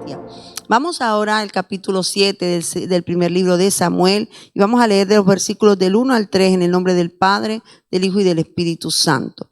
bestia. Vamos ahora al capítulo 7 del primer libro de Samuel y vamos a leer de los versículos del 1 al 3 en el nombre del Padre, del Hijo y del Espíritu Santo.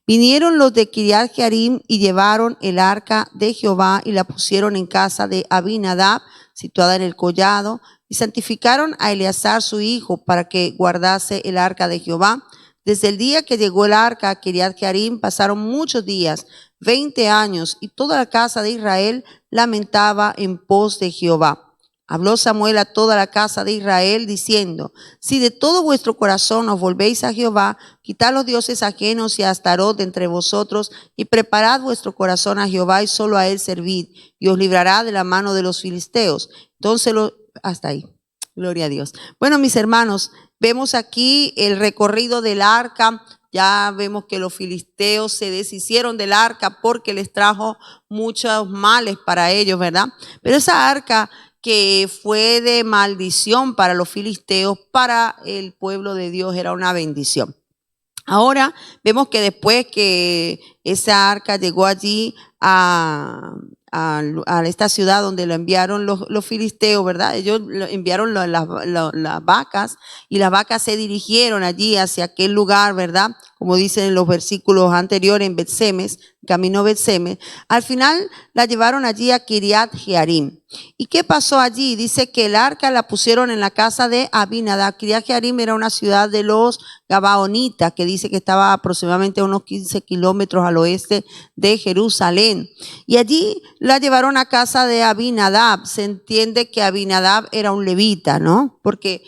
Vinieron los de Kiriat Jearim y llevaron el arca de Jehová y la pusieron en casa de Abinadab, situada en el collado, y santificaron a Eleazar su hijo para que guardase el arca de Jehová. Desde el día que llegó el arca a Kiriat Jearim pasaron muchos días, 20 años, y toda la casa de Israel lamentaba en pos de Jehová. Habló Samuel a toda la casa de Israel diciendo: si de todo vuestro corazón os volvéis a Jehová, quitad los dioses ajenos y a Astarot de entre vosotros, y preparad vuestro corazón a Jehová y solo a él servid, y os librará de la mano de los filisteos. Entonces hasta ahí. Gloria a Dios. Bueno, mis hermanos, vemos aquí el recorrido del arca. Ya vemos que los filisteos se deshicieron del arca porque les trajo muchos males para ellos, ¿verdad? Pero esa arca que fue de maldición para los filisteos, para el pueblo de Dios era una bendición. Ahora vemos que después que esa arca llegó allí a esta ciudad donde lo enviaron los filisteos, ¿verdad? Ellos enviaron las vacas y las vacas se dirigieron allí hacia aquel lugar, ¿verdad? Como dicen en los versículos anteriores, en Bet-Semes, camino a Bet-Semes. Al final la llevaron allí a Kiriat Jearim. ¿Y qué pasó allí? Dice que el arca la pusieron en la casa de Abinadab. Kiriat Jearim era una ciudad de los Gabaonitas, que dice que estaba aproximadamente a unos 15 kilómetros al oeste de Jerusalén. Y allí la llevaron a casa de Abinadab. Se entiende que Abinadab era un levita, ¿no? Porque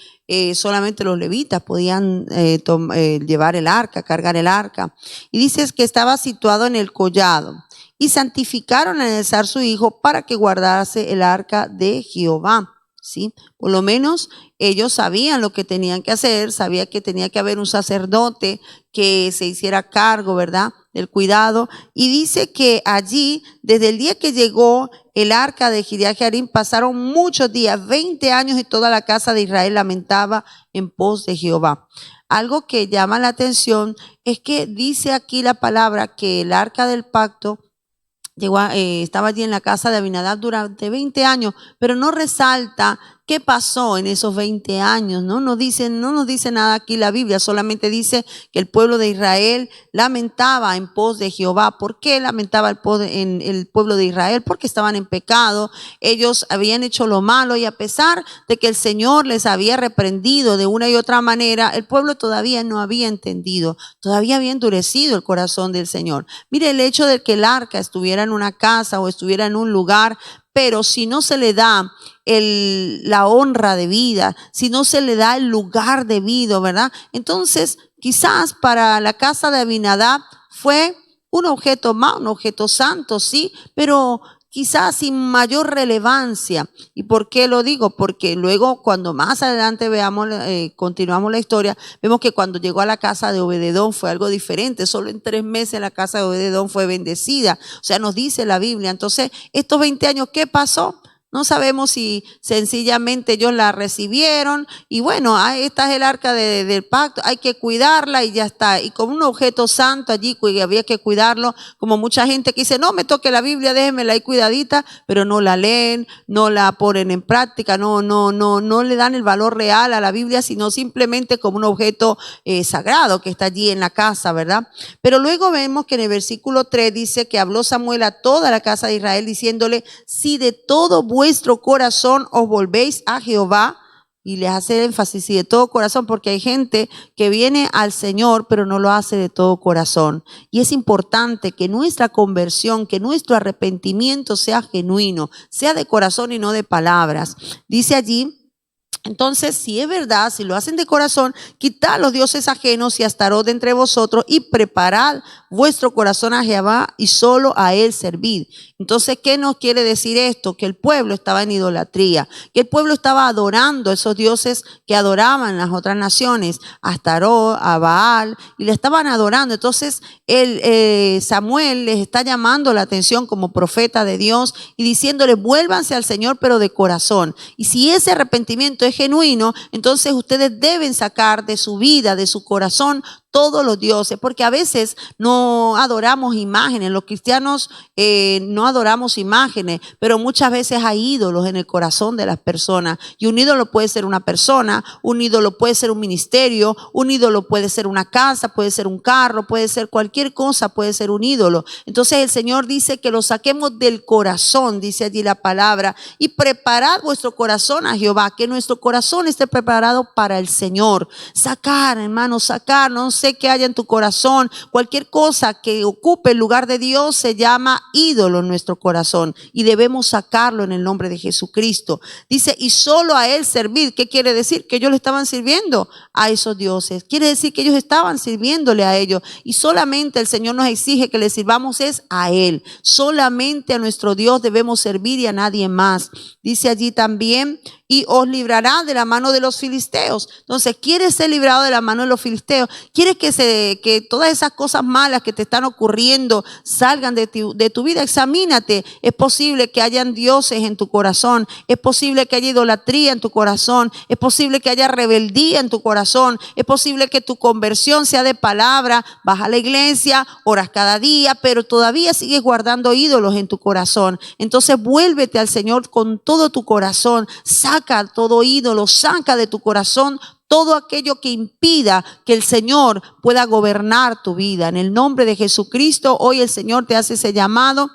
solamente los levitas podían llevar el arca, cargar el arca. Y dice que estaba situado en el collado. Y santificaron a Eleazar su hijo para que guardase el arca de Jehová. ¿Sí? Por lo menos ellos sabían lo que tenían que hacer, sabían que tenía que haber un sacerdote que se hiciera cargo, ¿verdad?, del cuidado. Y dice que allí, desde el día que llegó el arca de Kiriat Jearim, pasaron muchos días, 20 años, y toda la casa de Israel lamentaba en pos de Jehová. Algo que llama la atención es que dice aquí la palabra que el arca del pacto estaba allí en la casa de Abinadab durante 20 años, pero no resalta qué pasó en esos 20 años, ¿no? No nos dice nada aquí la Biblia, solamente dice que el pueblo de Israel lamentaba en pos de Jehová. ¿Por qué lamentaba el pueblo de Israel? Porque estaban en pecado, ellos habían hecho lo malo, y a pesar de que el Señor les había reprendido de una y otra manera, el pueblo todavía no había entendido, todavía había endurecido el corazón del Señor. Mire, el hecho de que el arca estuviera en una casa o estuviera en un lugar, pero si no se le da la honra de vida, si no se le da el lugar debido, ¿verdad? Entonces, quizás para la casa de Abinadab fue un objeto más, un objeto santo, sí, pero quizás sin mayor relevancia. ¿Y por qué lo digo? Porque luego, cuando más adelante veamos, continuamos la historia, vemos que cuando llegó a la casa de Obededón fue algo diferente. Solo en 3 meses la casa de Obededón fue bendecida. O sea, nos dice la Biblia. Entonces, estos 20 años, ¿qué pasó? No sabemos si sencillamente ellos la recibieron y bueno, esta es el arca del pacto, hay que cuidarla y ya está. Y como un objeto santo allí había que cuidarlo, como mucha gente que dice: no me toque la Biblia, déjenmela ahí cuidadita, pero no la leen, no la ponen en práctica, no le dan el valor real a la Biblia, sino simplemente como un objeto sagrado que está allí en la casa, ¿verdad? Pero luego vemos que en el versículo 3 dice que habló Samuel a toda la casa de Israel diciéndole: si de todo vuestro corazón os volvéis a Jehová, y les hace énfasis, y de todo corazón, porque hay gente que viene al Señor pero no lo hace de todo corazón, y es importante que nuestra conversión, que nuestro arrepentimiento sea genuino, sea de corazón y no de palabras. Dice allí: entonces, si es verdad, si lo hacen de corazón, quitad los dioses ajenos y Astarot de entre vosotros y preparad vuestro corazón a Jehová y solo a él servid. Entonces, ¿qué nos quiere decir esto? Que el pueblo estaba en idolatría, que el pueblo estaba adorando a esos dioses que adoraban las otras naciones, a Astarot, a Baal, y le estaban adorando. Entonces, Samuel les está llamando la atención como profeta de Dios y diciéndole: vuélvanse al Señor, pero de corazón. Y si ese arrepentimiento es genuino, entonces ustedes deben sacar de su vida, de su corazón, todos los dioses, porque a veces no adoramos imágenes, los cristianos no adoramos imágenes, pero muchas veces hay ídolos en el corazón de las personas, y un ídolo puede ser una persona, un ídolo puede ser un ministerio, un ídolo puede ser una casa, puede ser un carro, puede ser cualquier cosa, puede ser un ídolo. Entonces el Señor dice que lo saquemos del corazón, dice allí la palabra, y preparad vuestro corazón a Jehová, que nuestro corazón esté preparado para el Señor. Sacar, hermano, sacar, no sé qué haya en tu corazón, cualquier cosa que ocupe el lugar de Dios se llama ídolo en nuestro corazón, y debemos sacarlo en el nombre de Jesucristo. Dice, y solo a Él servir. ¿Qué quiere decir? Que ellos le estaban sirviendo a esos dioses. Quiere decir que ellos estaban sirviéndole a ellos, y solamente el Señor nos exige que le sirvamos es a Él. Solamente a nuestro Dios debemos servir y a nadie más. Dice allí también, y os librará de la mano de los filisteos. Entonces, ¿quieres ser librado de la mano de los filisteos? ¿Quieres que todas esas cosas malas que te están ocurriendo salgan de tu vida? Examínate. Es posible que hayan dioses en tu corazón. Es posible que haya idolatría en tu corazón. Es posible que haya rebeldía en tu corazón. Es posible que tu conversión sea de palabra. Vas a la iglesia, oras cada día, pero todavía sigues guardando ídolos en tu corazón. Entonces, vuélvete al Señor con todo tu corazón. Saca todo ídolo, saca de tu corazón todo aquello que impida que el Señor pueda gobernar tu vida. En el nombre de Jesucristo, hoy el Señor te hace ese llamado.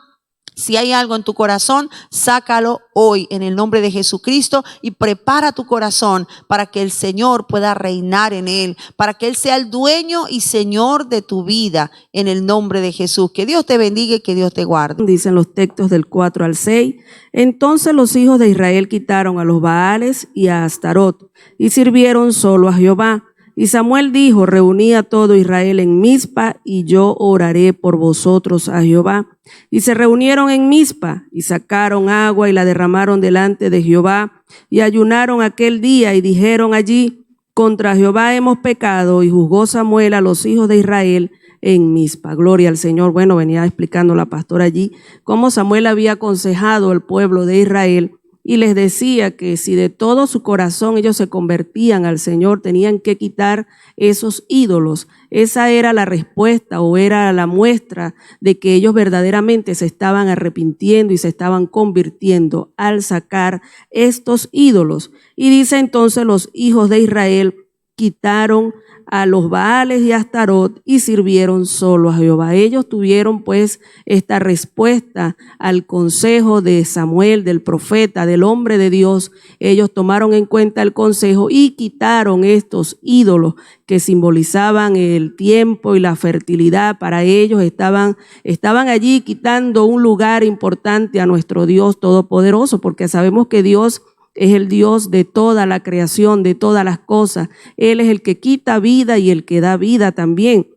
Si hay algo en tu corazón, sácalo hoy en el nombre de Jesucristo y prepara tu corazón para que el Señor pueda reinar en él, para que Él sea el dueño y Señor de tu vida en el nombre de Jesús. Que Dios te bendiga y que Dios te guarde. Dicen los textos del 4 al 6. Entonces los hijos de Israel quitaron a los Baales y a Astarot y sirvieron solo a Jehová. Y Samuel dijo, reuní a todo Israel en Mizpa y yo oraré por vosotros a Jehová. Y se reunieron en Mizpa y sacaron agua y la derramaron delante de Jehová y ayunaron aquel día y dijeron allí, contra Jehová hemos pecado. Y juzgó Samuel a los hijos de Israel en Mizpa. Gloria al Señor. Bueno, venía explicando la pastora allí cómo Samuel había aconsejado al pueblo de Israel y les decía que si de todo su corazón ellos se convertían al Señor, tenían que quitar esos ídolos. Esa era la respuesta o era la muestra de que ellos verdaderamente se estaban arrepintiendo y se estaban convirtiendo al sacar estos ídolos. Y dice entonces los hijos de Israel quitaron a los Baales y a Astarot y sirvieron solo a Jehová. Ellos tuvieron pues esta respuesta al consejo de Samuel, del profeta, del hombre de Dios. Ellos tomaron en cuenta el consejo y quitaron estos ídolos que simbolizaban el tiempo y la fertilidad. Para ellos estaban allí quitando un lugar importante a nuestro Dios todopoderoso, porque sabemos que Dios es el Dios de toda la creación, de todas las cosas. Él es el que quita vida y el que da vida también.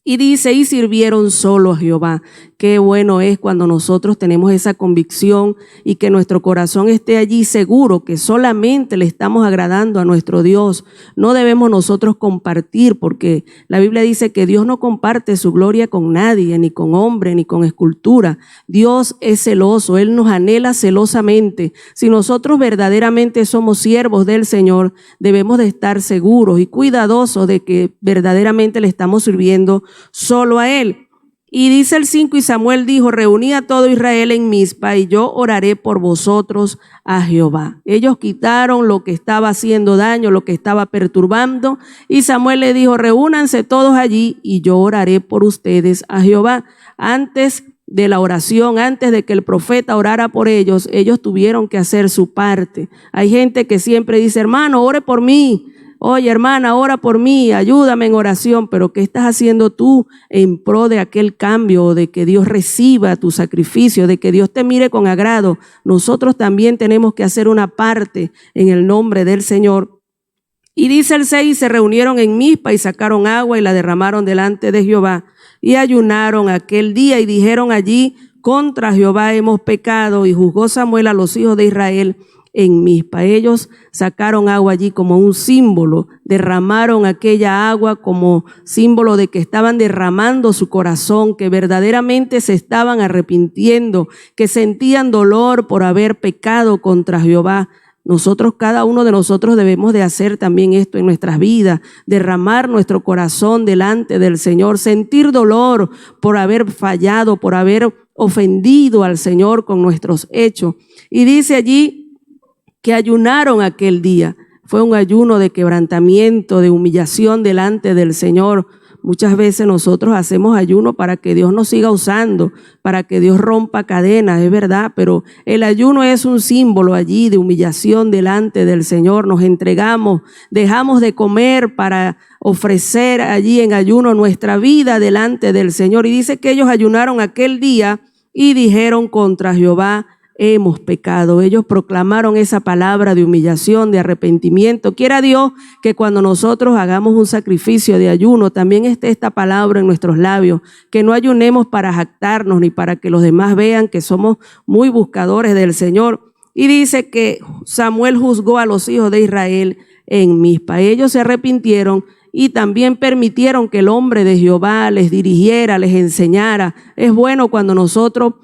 Y dice, y sirvieron solo a Jehová. Qué bueno es cuando nosotros tenemos esa convicción y que nuestro corazón esté allí seguro que solamente le estamos agradando a nuestro Dios. No debemos nosotros compartir, porque la Biblia dice que Dios no comparte su gloria con nadie, ni con hombre, ni con escultura. Dios es celoso, Él nos anhela celosamente. Si nosotros verdaderamente somos siervos del Señor, debemos de estar seguros y cuidadosos de que verdaderamente le estamos sirviendo solo a Él. Y dice el 5, y Samuel dijo, reuní a todo Israel en Mizpa y yo oraré por vosotros a Jehová. Ellos quitaron lo que estaba haciendo daño, lo que estaba perturbando, y Samuel le dijo, reúnanse todos allí y yo oraré por ustedes a Jehová. Antes de la oración, antes de que el profeta orara por ellos, ellos tuvieron que hacer su parte. Hay gente que siempre dice, hermano, ore por mí. Oye, hermana, ora por mí, ayúdame en oración, pero ¿qué estás haciendo tú en pro de aquel cambio, de que Dios reciba tu sacrificio, de que Dios te mire con agrado? Nosotros también tenemos que hacer una parte en el nombre del Señor. Y dice el 6, se reunieron en Mizpa y sacaron agua y la derramaron delante de Jehová y ayunaron aquel día y dijeron allí, contra Jehová hemos pecado. Y juzgó Samuel a los hijos de Israel en Mizpa. Ellos sacaron agua allí como un símbolo, derramaron aquella agua como símbolo de que estaban derramando su corazón, que verdaderamente se estaban arrepintiendo, que sentían dolor por haber pecado contra Jehová. Nosotros, cada uno de nosotros debemos de hacer también esto en nuestras vidas, derramar nuestro corazón delante del Señor, sentir dolor por haber fallado, por haber ofendido al Señor con nuestros hechos. Y dice allí que ayunaron aquel día. Fue un ayuno de quebrantamiento, de humillación delante del Señor. Muchas veces nosotros hacemos ayuno para que Dios nos siga usando, para que Dios rompa cadenas, es verdad, pero el ayuno es un símbolo allí de humillación delante del Señor. Nos entregamos, dejamos de comer para ofrecer allí en ayuno nuestra vida delante del Señor. Y dice que ellos ayunaron aquel día y dijeron contra Jehová: hemos pecado. Ellos proclamaron esa palabra de humillación, de arrepentimiento. Quiera Dios que cuando nosotros hagamos un sacrificio de ayuno, también esté esta palabra en nuestros labios, que no ayunemos para jactarnos ni para que los demás vean que somos muy buscadores del Señor. Y dice que Samuel juzgó a los hijos de Israel en Mizpa. Ellos se arrepintieron y también permitieron que el hombre de Jehová les dirigiera, les enseñara. Es bueno cuando nosotros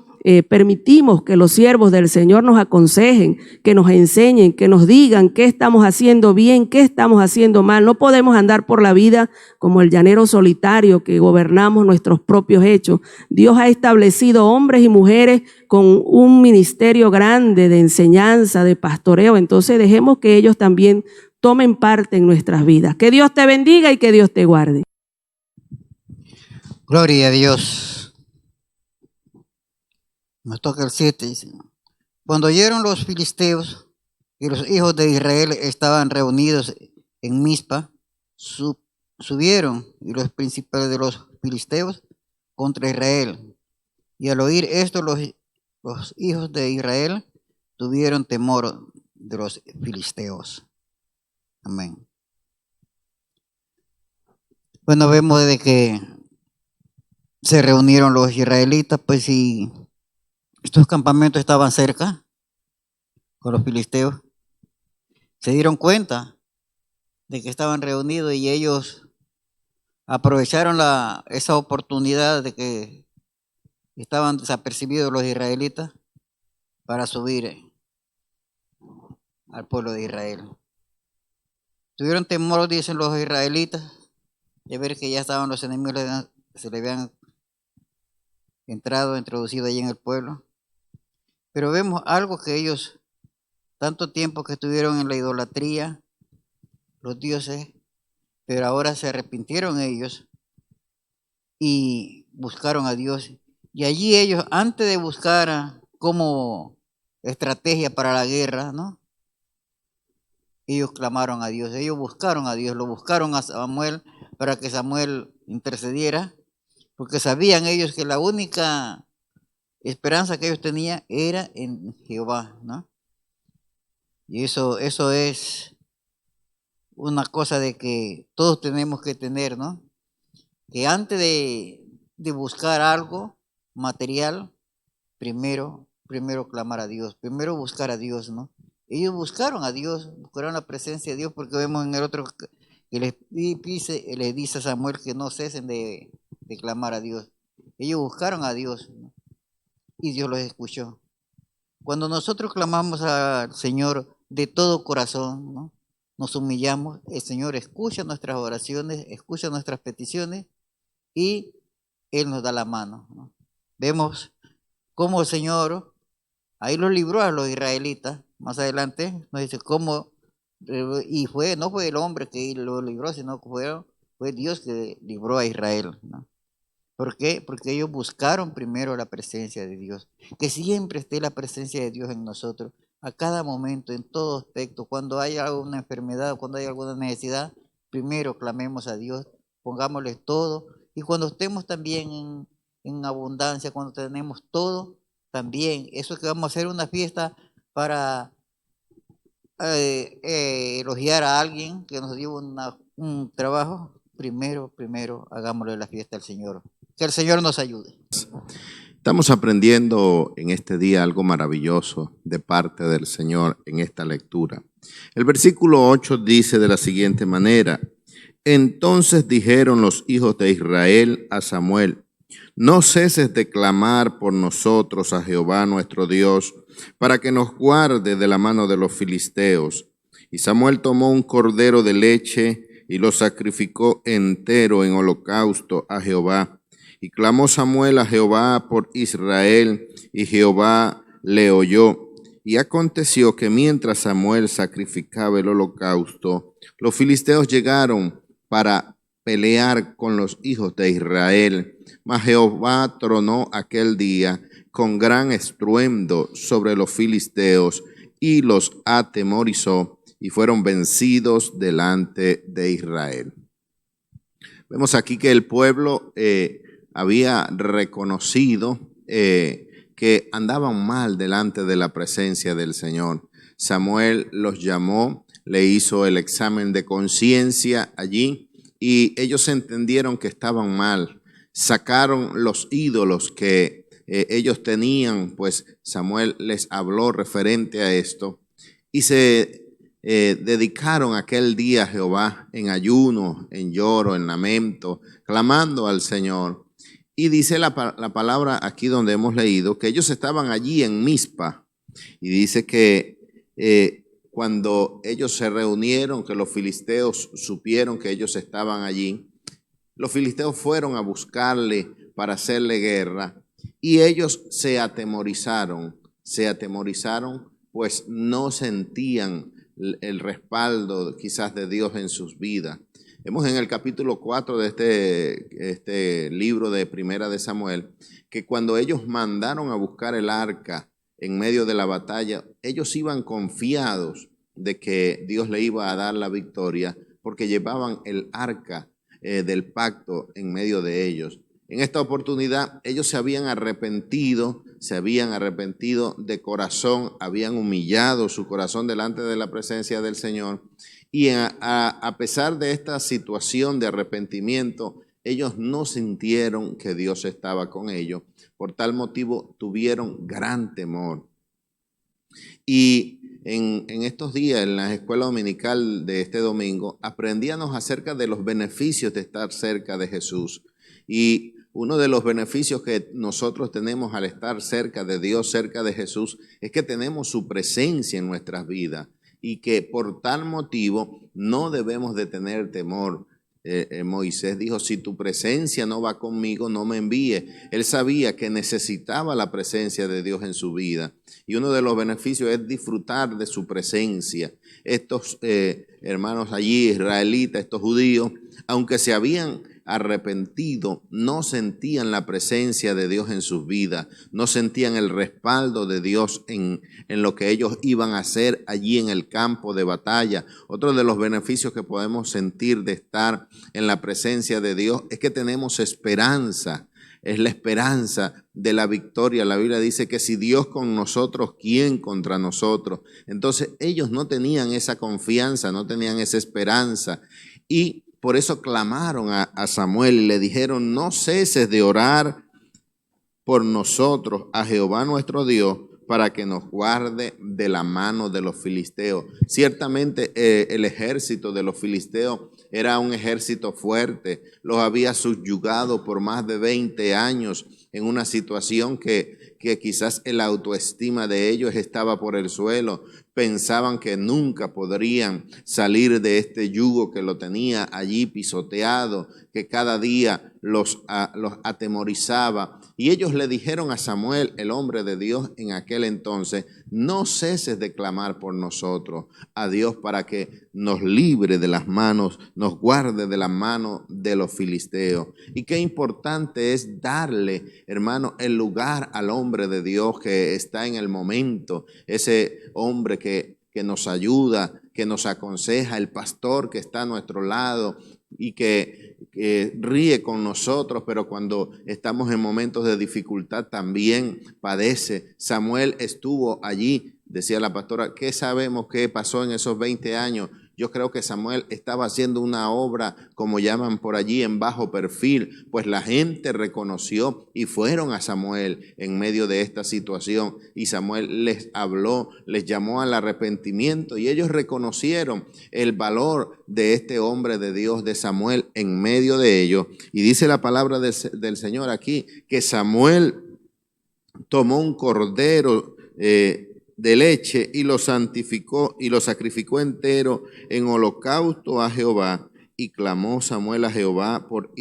permitimos que los siervos del Señor nos aconsejen, que nos enseñen, que nos digan qué estamos haciendo bien, qué estamos haciendo mal. No podemos andar por la vida como el llanero solitario que gobernamos nuestros propios hechos. Dios ha establecido hombres y mujeres con un ministerio grande de enseñanza, de pastoreo. Entonces dejemos que ellos también tomen parte en nuestras vidas. Que Dios te bendiga y que Dios te guarde. Gloria a Dios. Nos toca el 7, dice. Cuando oyeron los filisteos que los hijos de Israel estaban reunidos en Mizpa, subieron y los principales de los filisteos contra Israel. Y al oír esto, los hijos de Israel tuvieron temor de los filisteos. Amén. Bueno, vemos de que se reunieron los israelitas, pues, y estos campamentos estaban cerca con los filisteos. Se dieron cuenta de que estaban reunidos y ellos aprovecharon esa oportunidad de que estaban desapercibidos los israelitas para subir al pueblo de Israel. Tuvieron temor, dicen los israelitas, de ver que ya estaban los enemigos, se le habían introducido allí en el pueblo. Pero vemos algo que ellos, tanto tiempo que estuvieron en la idolatría, los dioses, pero ahora se arrepintieron ellos y buscaron a Dios. Y allí ellos, antes de buscar como estrategia para la guerra, ¿no? Ellos clamaron a Dios, ellos buscaron a Dios, lo buscaron a Samuel para que Samuel intercediera, porque sabían ellos que la única esperanza que ellos tenían era en Jehová, ¿no? Y eso es una cosa de que todos tenemos que tener, ¿no? Que antes de buscar algo material, primero clamar a Dios, primero buscar a Dios, ¿no? Ellos buscaron a Dios, buscaron la presencia de Dios, porque vemos en el otro que les dice a Samuel que no cesen de clamar a Dios. Ellos buscaron a Dios, ¿no? Y Dios los escuchó. Cuando nosotros clamamos al Señor de todo corazón, ¿no? Nos humillamos, el Señor escucha nuestras oraciones, escucha nuestras peticiones y Él nos da la mano, ¿no? Vemos cómo el Señor ahí los libró a los israelitas. Más adelante nos dice cómo, y no fue el hombre que lo libró, sino que fue Dios que libró a Israel, ¿no? ¿Por qué? Porque ellos buscaron primero la presencia de Dios. Que siempre esté la presencia de Dios en nosotros, a cada momento, en todo aspecto. Cuando hay alguna enfermedad, cuando hay alguna necesidad, primero clamemos a Dios, pongámosle todo. Y cuando estemos también en abundancia, cuando tenemos todo, también, eso que vamos a hacer una fiesta para elogiar a alguien que nos dio un trabajo, primero hagámosle la fiesta al Señor. Que el Señor nos ayude. Estamos aprendiendo en este día algo maravilloso de parte del Señor en esta lectura. El versículo 8 dice de la siguiente manera: entonces dijeron los hijos de Israel a Samuel: no ceses de clamar por nosotros a Jehová nuestro Dios, para que nos guarde de la mano de los filisteos. Y Samuel tomó un cordero de leche y lo sacrificó entero en holocausto a Jehová. Y clamó Samuel a Jehová por Israel, y Jehová le oyó. Y aconteció que mientras Samuel sacrificaba el holocausto, los filisteos llegaron para pelear con los hijos de Israel. Mas Jehová tronó aquel día con gran estruendo sobre los filisteos y los atemorizó, y fueron vencidos delante de Israel. Vemos aquí que el pueblo había reconocido que andaban mal delante de la presencia del Señor. Samuel los llamó, le hizo el examen de conciencia allí y ellos entendieron que estaban mal. Sacaron los ídolos que ellos tenían, pues Samuel les habló referente a esto y se dedicaron aquel día a Jehová en ayuno, en lloro, en lamento, clamando al Señor. Y dice la palabra aquí donde hemos leído que ellos estaban allí en Mizpa, y dice que cuando ellos se reunieron, que los filisteos supieron que ellos estaban allí, los filisteos fueron a buscarle para hacerle guerra y ellos se atemorizaron, pues no sentían el respaldo quizás de Dios en sus vidas. Vemos en el capítulo 4 de este libro de Primera de Samuel que cuando ellos mandaron a buscar el arca en medio de la batalla, ellos iban confiados de que Dios le iba a dar la victoria porque llevaban el arca del pacto en medio de ellos. En esta oportunidad ellos se habían arrepentido de corazón, habían humillado su corazón delante de la presencia del Señor. Y a pesar de esta situación de arrepentimiento, ellos no sintieron que Dios estaba con ellos. Por tal motivo tuvieron gran temor. Y en estos días, en la escuela dominical de este domingo, aprendíamos acerca de los beneficios de estar cerca de Jesús. Y uno de los beneficios que nosotros tenemos al estar cerca de Dios, cerca de Jesús, es que tenemos su presencia en nuestras vidas. Y que por tal motivo no debemos de tener temor. Moisés dijo, si tu presencia no va conmigo, no me envíe. Él sabía que necesitaba la presencia de Dios en su vida. Y uno de los beneficios es disfrutar de su presencia. Estos hermanos allí, israelitas, estos judíos, aunque se habían arrepentido, no sentían la presencia de Dios en sus vidas, no sentían el respaldo de Dios en lo que ellos iban a hacer allí en el campo de batalla. Otro de los beneficios que podemos sentir de estar en la presencia de Dios es que tenemos esperanza. Es la esperanza de la victoria. La Biblia dice que si Dios con nosotros, ¿quién contra nosotros? Entonces ellos no tenían esa confianza, no tenían esa esperanza. Y por eso clamaron a Samuel y le dijeron, no ceses de orar por nosotros a Jehová nuestro Dios para que nos guarde de la mano de los filisteos. Ciertamente el ejército de los filisteos era un ejército fuerte, los había subyugado por más de 20 años en una situación que quizás el autoestima de ellos estaba por el suelo. Pensaban que nunca podrían salir de este yugo que lo tenía allí pisoteado, que cada día los atemorizaba. Y ellos le dijeron a Samuel, el hombre de Dios en aquel entonces, no ceses de clamar por nosotros a Dios para que nos libre de las manos, nos guarde de las manos de los filisteos. Y qué importante es darle, hermano, el lugar al hombre de Dios que está en el momento, ese hombre que nos ayuda, que nos aconseja, el pastor que está a nuestro lado y que ríe con nosotros, pero cuando estamos en momentos de dificultad también padece. Samuel estuvo allí, decía la pastora, ¿qué sabemos qué pasó en esos 20 años? Yo creo que Samuel estaba haciendo una obra, como llaman por allí, en bajo perfil, pues la gente reconoció y fueron a Samuel en medio de esta situación. Y Samuel les habló, les llamó al arrepentimiento y ellos reconocieron el valor de este hombre de Dios, de Samuel, en medio de ellos. Y dice la palabra del Señor aquí, que Samuel tomó un cordero de leche y lo santificó y lo sacrificó entero en holocausto a Jehová. Y clamó Samuel a Jehová por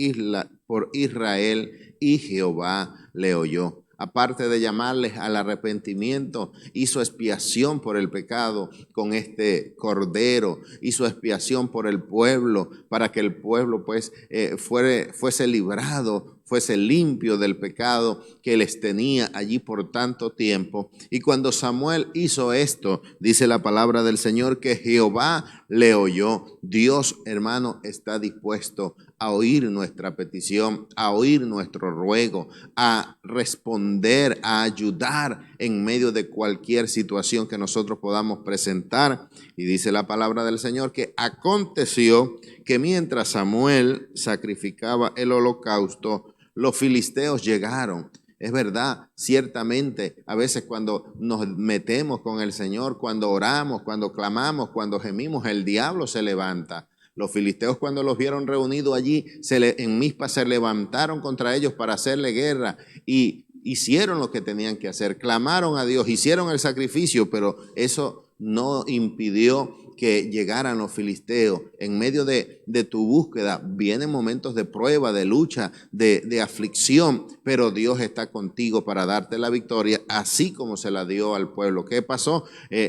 Israel, y Jehová le oyó. Aparte de llamarles al arrepentimiento, hizo expiación por el pecado con este cordero, hizo expiación por el pueblo, para que el pueblo pues fuese librado, fuese limpio del pecado que les tenía allí por tanto tiempo. Y cuando Samuel hizo esto, dice la palabra del Señor que Jehová le oyó. Dios, hermano, está dispuesto a oír nuestra petición, a oír nuestro ruego, a responder, a ayudar en medio de cualquier situación que nosotros podamos presentar. Y dice la palabra del Señor que aconteció que mientras Samuel sacrificaba el holocausto, los filisteos llegaron. Es verdad, ciertamente, a veces cuando nos metemos con el Señor, cuando oramos, cuando clamamos, cuando gemimos, el diablo se levanta. Los filisteos, cuando los vieron reunidos allí en Mizpa, se levantaron contra ellos para hacerle guerra y hicieron lo que tenían que hacer. Clamaron a Dios, hicieron el sacrificio, pero eso no impidió que llegaran los filisteos. En medio de tu búsqueda vienen momentos de prueba, de lucha, de aflicción, pero Dios está contigo para darte la victoria, así como se la dio al pueblo. ¿Qué pasó?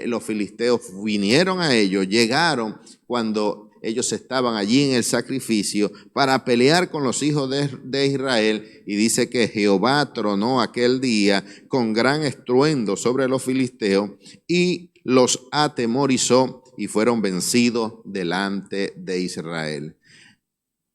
Los filisteos vinieron a ellos, llegaron cuando ellos estaban allí en el sacrificio para pelear con los hijos de Israel, y dice que Jehová tronó aquel día con gran estruendo sobre los filisteos y los atemorizó, y fueron vencidos delante de Israel.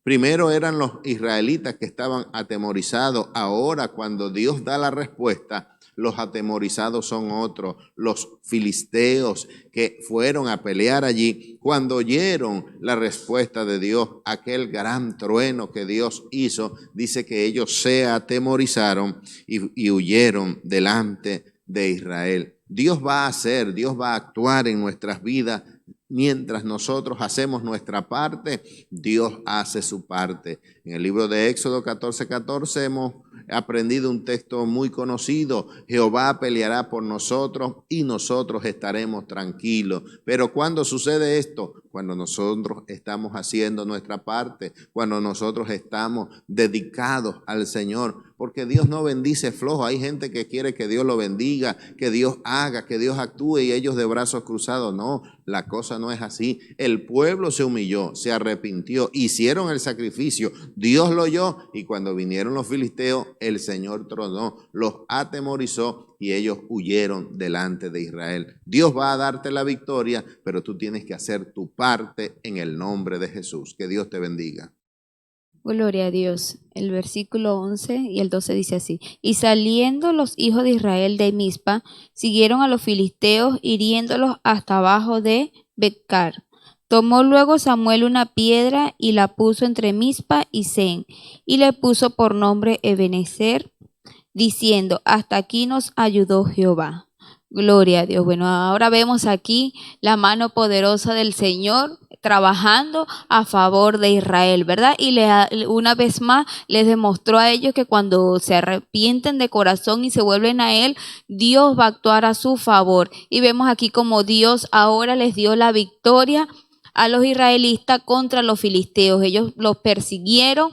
Primero eran los israelitas que estaban atemorizados. Ahora, cuando Dios da la respuesta, los atemorizados son otros, los filisteos que fueron a pelear allí. Cuando oyeron la respuesta de Dios, aquel gran trueno que Dios hizo, dice que ellos se atemorizaron y huyeron delante de Israel. Dios va a actuar en nuestras vidas. Mientras nosotros hacemos nuestra parte, Dios hace su parte. En el libro de Éxodo 14:14 hemos aprendido un texto muy conocido. Jehová peleará por nosotros y nosotros estaremos tranquilos. Pero ¿cuándo sucede esto? Cuando nosotros estamos haciendo nuestra parte, cuando nosotros estamos dedicados al Señor. Porque Dios no bendice flojo. Hay gente que quiere que Dios lo bendiga, que Dios haga, que Dios actúe, y ellos de brazos cruzados. No, la cosa no es así. El pueblo se humilló, se arrepintió, hicieron el sacrificio, Dios lo oyó, y cuando vinieron los filisteos, el Señor tronó, los atemorizó y ellos huyeron delante de Israel. Dios va a darte la victoria, pero tú tienes que hacer tu parte en el nombre de Jesús. Que Dios te bendiga. Gloria a Dios. El versículo 11 y el 12 dice así: y saliendo los hijos de Israel de Mizpa, siguieron a los filisteos, hiriéndolos hasta abajo de Betcar. Tomó luego Samuel una piedra y la puso entre Mizpa y Sen, y le puso por nombre Ebenezer, diciendo: hasta aquí nos ayudó Jehová. Gloria a Dios. Bueno, ahora vemos aquí la mano poderosa del Señor trabajando a favor de Israel, ¿verdad? Y una vez más les demostró a ellos que cuando se arrepienten de corazón y se vuelven a Él, Dios va a actuar a su favor. Y vemos aquí como Dios ahora les dio la victoria a los israelitas contra los filisteos. Ellos los persiguieron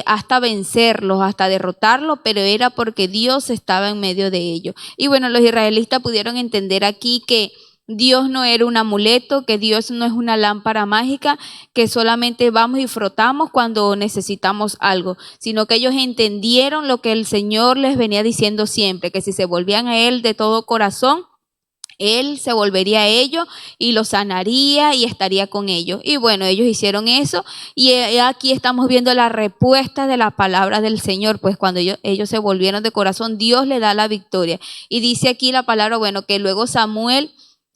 hasta vencerlos, hasta derrotarlos, pero era porque Dios estaba en medio de ellos. Y bueno, los israelitas pudieron entender aquí que Dios no era un amuleto, que Dios no es una lámpara mágica, que solamente vamos y frotamos cuando necesitamos algo, sino que ellos entendieron lo que el Señor les venía diciendo siempre, que si se volvían a Él de todo corazón, Él se volvería a ellos y los sanaría y estaría con ellos. Y bueno, ellos hicieron eso, y aquí estamos viendo la respuesta de la palabra del Señor. Pues cuando ellos se volvieron de corazón, Dios le da la victoria. Y dice aquí la palabra, bueno, que luego Samuel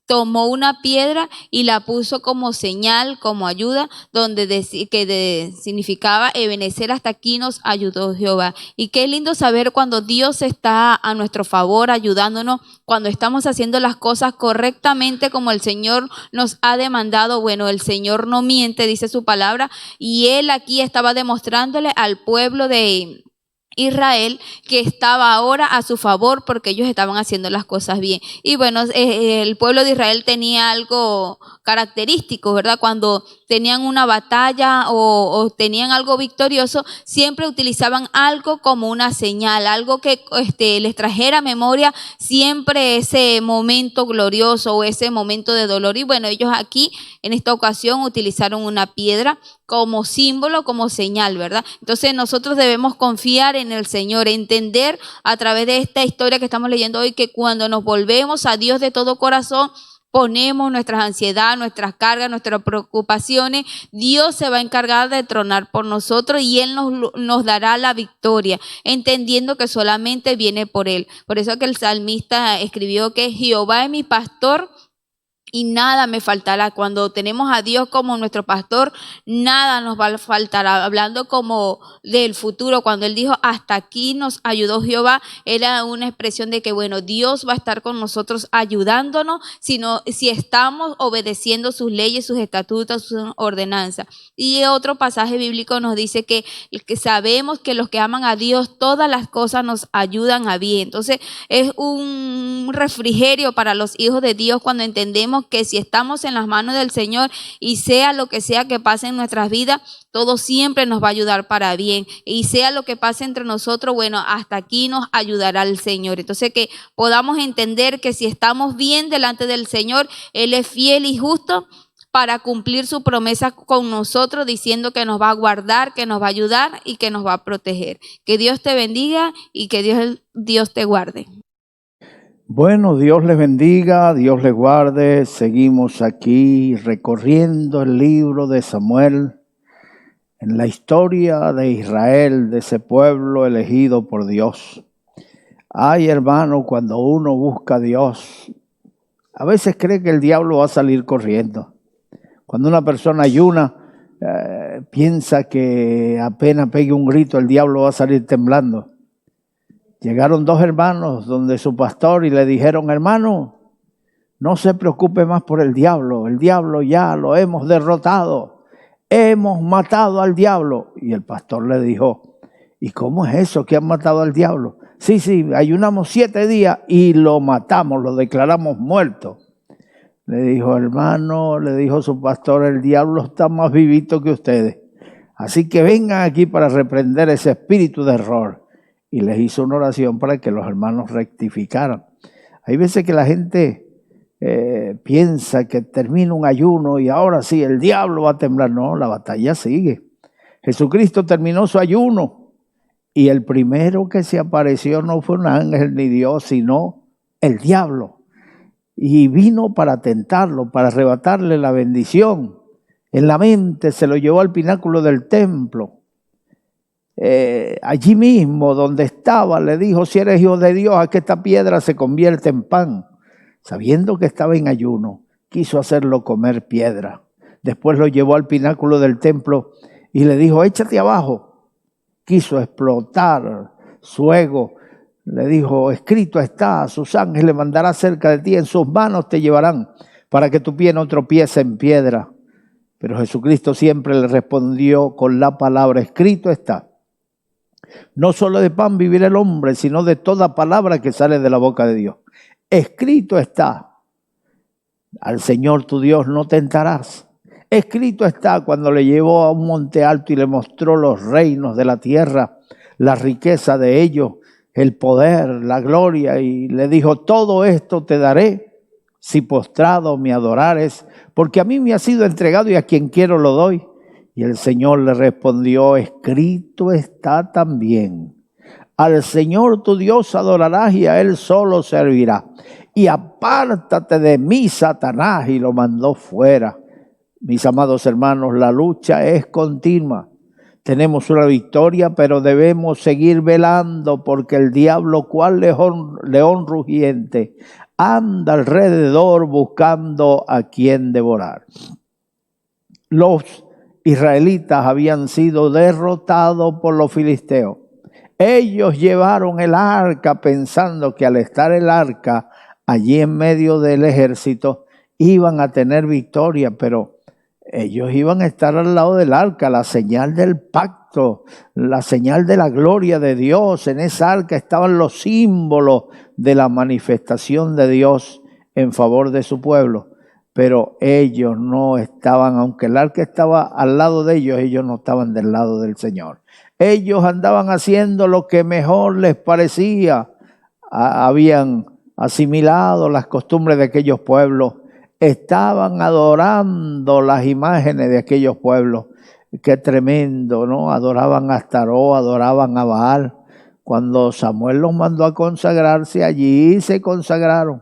tomó una piedra y la puso como señal, como ayuda, donde significaba Ebenezer, hasta aquí nos ayudó Jehová. Y qué lindo saber cuando Dios está a nuestro favor, ayudándonos, cuando estamos haciendo las cosas correctamente como el Señor nos ha demandado. Bueno, el Señor no miente, dice su palabra, y Él aquí estaba demostrándole al pueblo de Israel que estaba ahora a su favor porque ellos estaban haciendo las cosas bien. Y bueno, el pueblo de Israel tenía algo característico, ¿verdad? Cuando tenían una batalla o tenían algo victorioso, siempre utilizaban algo como una señal, algo que les trajera a memoria siempre ese momento glorioso o ese momento de dolor. Y bueno, ellos aquí en esta ocasión utilizaron una piedra como símbolo, como señal, ¿verdad? Entonces nosotros debemos confiar en el Señor, entender a través de esta historia que estamos leyendo hoy que cuando nos volvemos a Dios de todo corazón, ponemos nuestras ansiedades, nuestras cargas, nuestras preocupaciones, Dios se va a encargar de tronar por nosotros y Él nos dará la victoria, entendiendo que solamente viene por Él. Por eso que el salmista escribió que Jehová es mi pastor y nada me faltará. Cuando tenemos a Dios como nuestro pastor, nada nos va a faltar. Hablando como del futuro, cuando Él dijo, hasta aquí nos ayudó Jehová, era una expresión de que, bueno, Dios va a estar con nosotros ayudándonos si estamos obedeciendo sus leyes, sus estatutos, sus ordenanzas. Y otro pasaje bíblico nos dice que sabemos que los que aman a Dios, todas las cosas nos ayudan a bien. Entonces, es un refrigerio para los hijos de Dios cuando entendemos que si estamos en las manos del Señor y sea lo que sea que pase en nuestras vidas, todo siempre nos va a ayudar para bien. Y sea lo que pase entre nosotros, bueno, hasta aquí nos ayudará el Señor. Entonces que podamos entender que si estamos bien delante del Señor, Él es fiel y justo para cumplir su promesa con nosotros, diciendo que nos va a guardar, que nos va a ayudar y que nos va a proteger. Que Dios te bendiga y que Dios te guarde. Bueno, Dios les bendiga, Dios les guarde. Seguimos aquí recorriendo el libro de Samuel, en la historia de Israel, de ese pueblo elegido por Dios. Ay, hermano, cuando uno busca a Dios, a veces cree que el diablo va a salir corriendo. Cuando una persona ayuna, piensa que apenas pegue un grito, el diablo va a salir temblando. Llegaron dos hermanos donde su pastor y le dijeron, hermano, no se preocupe más por el diablo ya lo hemos derrotado, hemos matado al diablo. Y el pastor le dijo, ¿y cómo es eso que han matado al diablo? Sí, ayunamos 7 días y lo matamos, lo declaramos muerto. Le dijo, hermano, le dijo su pastor, el diablo está más vivito que ustedes. Así que vengan aquí para reprender ese espíritu de error. Y les hizo una oración para que los hermanos rectificaran. Hay veces que la gente piensa que termina un ayuno y ahora sí, el diablo va a temblar. No, la batalla sigue. Jesucristo terminó su ayuno y el primero que se apareció no fue un ángel ni Dios, sino el diablo. Y vino para tentarlo, para arrebatarle la bendición. En la mente se lo llevó al pináculo del templo. Allí mismo donde estaba le dijo, si eres hijo de Dios, haz que esta piedra se convierta en pan. Sabiendo que estaba en ayuno, quiso hacerlo comer piedra. Después lo llevó al pináculo del templo y le dijo, échate abajo. Quiso explotar su ego. Le dijo, escrito está, sus ángeles mandará cerca de ti, en sus manos te llevarán para que tu pie no tropiece en piedra. Pero Jesucristo siempre le respondió con la palabra, escrito está. No solo de pan vivirá el hombre, sino de toda palabra que sale de la boca de Dios. Escrito está, al Señor tu Dios no tentarás. Escrito está cuando le llevó a un monte alto y le mostró los reinos de la tierra, la riqueza de ellos, el poder, la gloria, y le dijo, todo esto te daré si postrado me adorares, porque a mí me ha sido entregado y a quien quiero lo doy. Y el Señor le respondió, escrito está también, al Señor tu Dios adorarás y a Él solo servirá. Y apártate de mí, Satanás, y lo mandó fuera. Mis amados hermanos, la lucha es continua. Tenemos una victoria, pero debemos seguir velando porque el diablo, cual león rugiente, anda alrededor buscando a quien devorar. Los israelitas habían sido derrotados por los filisteos. Ellos llevaron el arca pensando que al estar el arca allí en medio del ejército iban a tener victoria, pero ellos iban a estar al lado del arca, la señal del pacto, la señal de la gloria de Dios. En esa arca estaban los símbolos de la manifestación de Dios en favor de su pueblo. Pero ellos no estaban, aunque el arca estaba al lado de ellos no estaban del lado del Señor. Ellos andaban haciendo lo que mejor les parecía. Habían asimilado las costumbres de aquellos pueblos. Estaban adorando las imágenes de aquellos pueblos. Qué tremendo, ¿no? Adoraban a Astaró, adoraban a Baal. Cuando Samuel los mandó a consagrarse, allí se consagraron.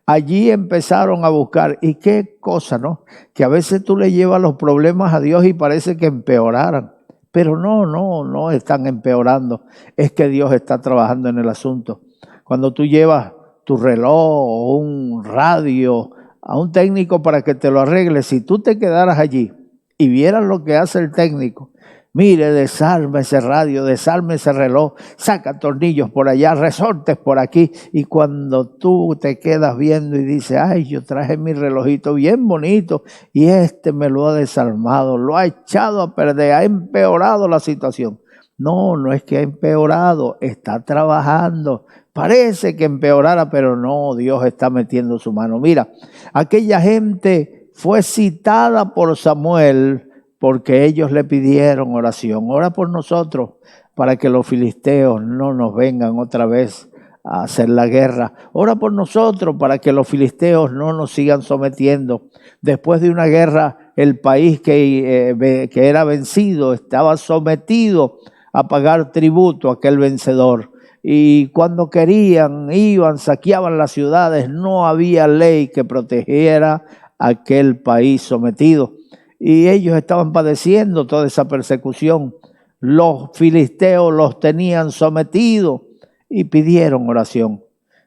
Allí empezaron a buscar. Y qué cosa, ¿no? Que a veces tú le llevas los problemas a Dios y parece que empeoraran. Pero no están empeorando. Es que Dios está trabajando en el asunto. Cuando tú llevas tu reloj o un radio a un técnico para que te lo arregle, si tú te quedaras allí y vieras lo que hace el técnico, mire, desarme ese radio, desarme ese reloj, saca tornillos por allá, resortes por aquí, y cuando tú te quedas viendo y dices, ay, yo traje mi relojito bien bonito y este me lo ha desarmado, lo ha echado a perder, ha empeorado la situación. No es que ha empeorado, está trabajando. Parece que empeorara, pero no, Dios está metiendo su mano. Mira, aquella gente fue citada por Samuel porque ellos le pidieron oración. Ora por nosotros para que los filisteos no nos vengan otra vez a hacer la guerra. Ora por nosotros para que los filisteos no nos sigan sometiendo. Después de una guerra, el país que era vencido estaba sometido a pagar tributo a aquel vencedor. Y cuando querían, iban, saqueaban las ciudades, no había ley que protegiera a aquel país sometido. Y ellos estaban padeciendo toda esa persecución. Los filisteos los tenían sometidos y pidieron oración.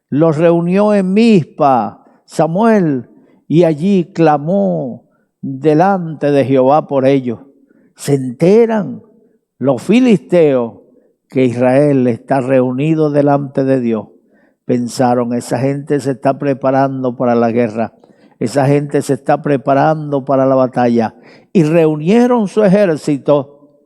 Los reunió en Mizpa Samuel y allí clamó delante de Jehová por ellos. Se enteran los filisteos que Israel está reunido delante de Dios. Pensaron, esa gente se está preparando para la guerra. Esa gente se está preparando para la batalla. Y reunieron su ejército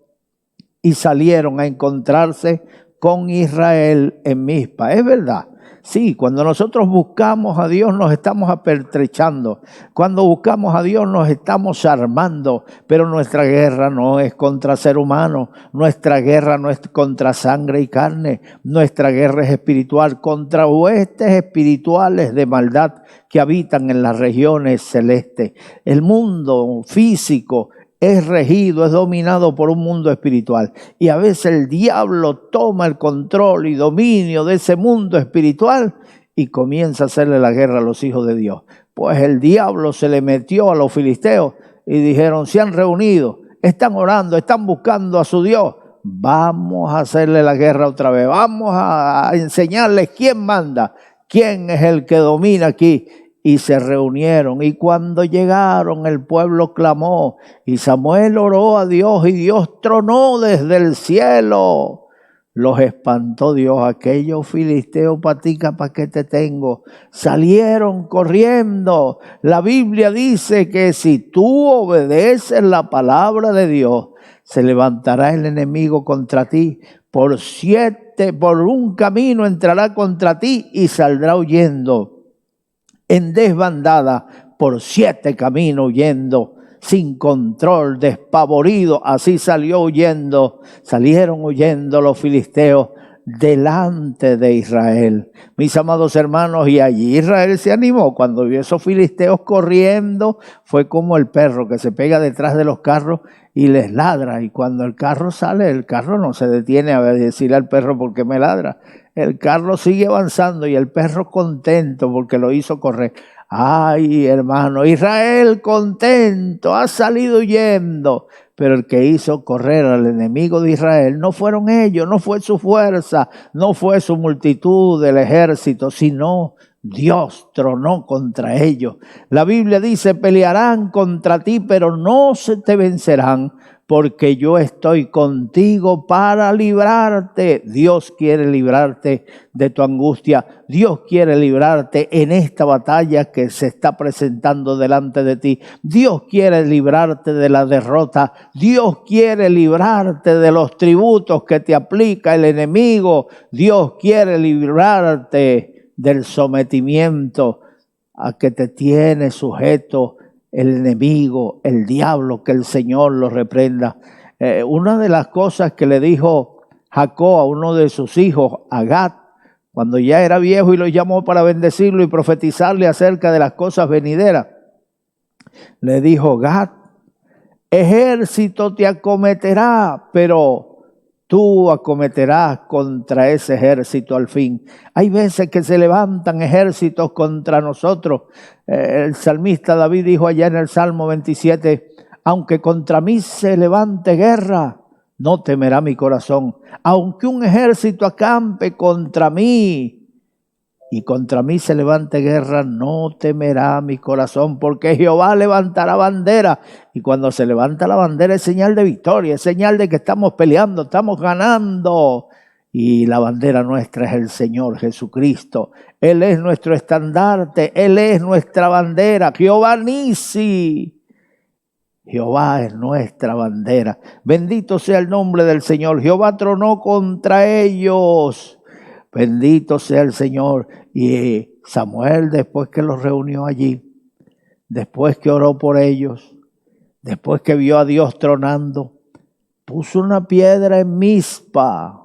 y salieron a encontrarse con Israel en Mizpa. Es verdad. Sí, cuando nosotros buscamos a Dios nos estamos apertrechando. Cuando buscamos a Dios nos estamos armando. Pero nuestra guerra no es contra ser humano. Nuestra guerra no es contra sangre y carne. Nuestra guerra es espiritual, contra huestes espirituales de maldad que habitan en las regiones celestes. El mundo físico es regido, es dominado por un mundo espiritual. Y a veces el diablo toma el control y dominio de ese mundo espiritual y comienza a hacerle la guerra a los hijos de Dios. Pues el diablo se le metió a los filisteos y dijeron, se han reunido, están orando, están buscando a su Dios. Vamos a hacerle la guerra otra vez, vamos a enseñarles quién manda, quién es el que domina aquí. Y se reunieron, y cuando llegaron el pueblo clamó, y Samuel oró a Dios, y Dios tronó desde el cielo. Los espantó Dios, aquellos filisteos, patica, ¿para qué te tengo? Salieron corriendo. La Biblia dice que si tú obedeces la palabra de Dios, se levantará el enemigo contra ti. Por un camino entrará contra ti y saldrá huyendo. En desbandada, por 7 caminos huyendo, sin control, despavorido, así salieron huyendo los filisteos delante de Israel. Mis amados hermanos, y allí Israel se animó cuando vio esos filisteos corriendo. Fue como el perro que se pega detrás de los carros y les ladra, y cuando el carro sale, el carro no se detiene a decirle al perro por qué me ladra. El carro sigue avanzando y el perro contento porque lo hizo correr. Ay, hermano, Israel contento, ha salido huyendo. Pero el que hizo correr al enemigo de Israel no fueron ellos, no fue su fuerza, no fue su multitud del ejército, sino Dios tronó contra ellos. La Biblia dice, pelearán contra ti, pero no se te vencerán, porque yo estoy contigo para librarte. Dios quiere librarte de tu angustia. Dios quiere librarte en esta batalla que se está presentando delante de ti. Dios quiere librarte de la derrota. Dios quiere librarte de los tributos que te aplica el enemigo. Dios quiere librarte del sometimiento a que te tiene sujeto el enemigo, el diablo, que el Señor lo reprenda. Una de las cosas que le dijo Jacob a uno de sus hijos, a Gad, cuando ya era viejo y lo llamó para bendecirlo y profetizarle acerca de las cosas venideras, le dijo, Gad, ejército te acometerá, pero tú acometerás contra ese ejército al fin. Hay veces que se levantan ejércitos contra nosotros. El salmista David dijo allá en el Salmo 27, aunque contra mí se levante guerra, no temerá mi corazón. Aunque un ejército acampe contra mí y contra mí se levante guerra, no temerá mi corazón, porque Jehová levantará bandera. Y cuando se levanta la bandera es señal de victoria, es señal de que estamos peleando, estamos ganando. Y la bandera nuestra es el Señor Jesucristo. Él es nuestro estandarte, Él es nuestra bandera. Jehová Nisi. Jehová es nuestra bandera. Bendito sea el nombre del Señor. Jehová tronó contra ellos. Bendito sea el Señor. Y Samuel, después que los reunió allí, después que oró por ellos, después que vio a Dios tronando, puso una piedra en Mizpa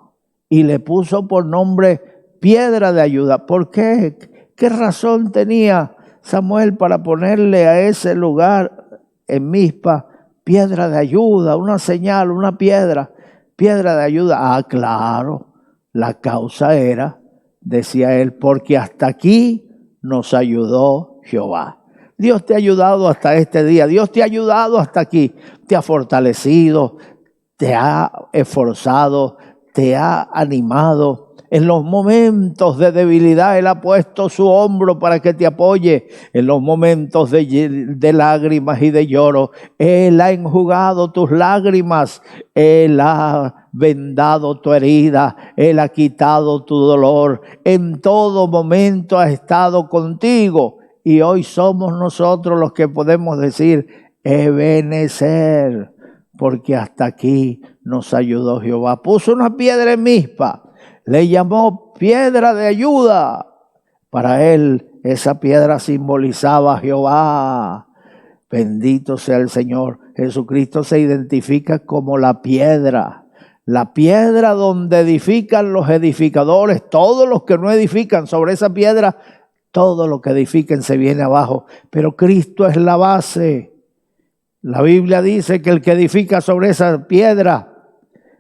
y le puso por nombre piedra de ayuda. ¿Por qué? ¿Qué razón tenía Samuel para ponerle a ese lugar en Mizpa piedra de ayuda, una señal, una piedra de ayuda? Ah, claro, la causa era, decía él, porque hasta aquí nos ayudó Jehová. Dios te ha ayudado hasta este día, Dios te ha ayudado hasta aquí, te ha fortalecido, te ha esforzado, te ha animado. En los momentos de debilidad Él ha puesto su hombro para que te apoye. En los momentos de lágrimas y de lloro, Él ha enjugado tus lágrimas. Él ha vendado tu herida. Él ha quitado tu dolor. En todo momento ha estado contigo. Y hoy somos nosotros los que podemos decir, Ebenezer, porque hasta aquí nos ayudó Jehová. Puso una piedra en Mizpa. Le llamó piedra de ayuda. Para él esa piedra simbolizaba a Jehová. Bendito sea el Señor. Jesucristo se identifica como la piedra donde edifican los edificadores. Todos los que no edifican sobre esa piedra, todo lo que edifiquen se viene abajo. Pero Cristo es la base. La Biblia dice que el que edifica sobre esa piedra,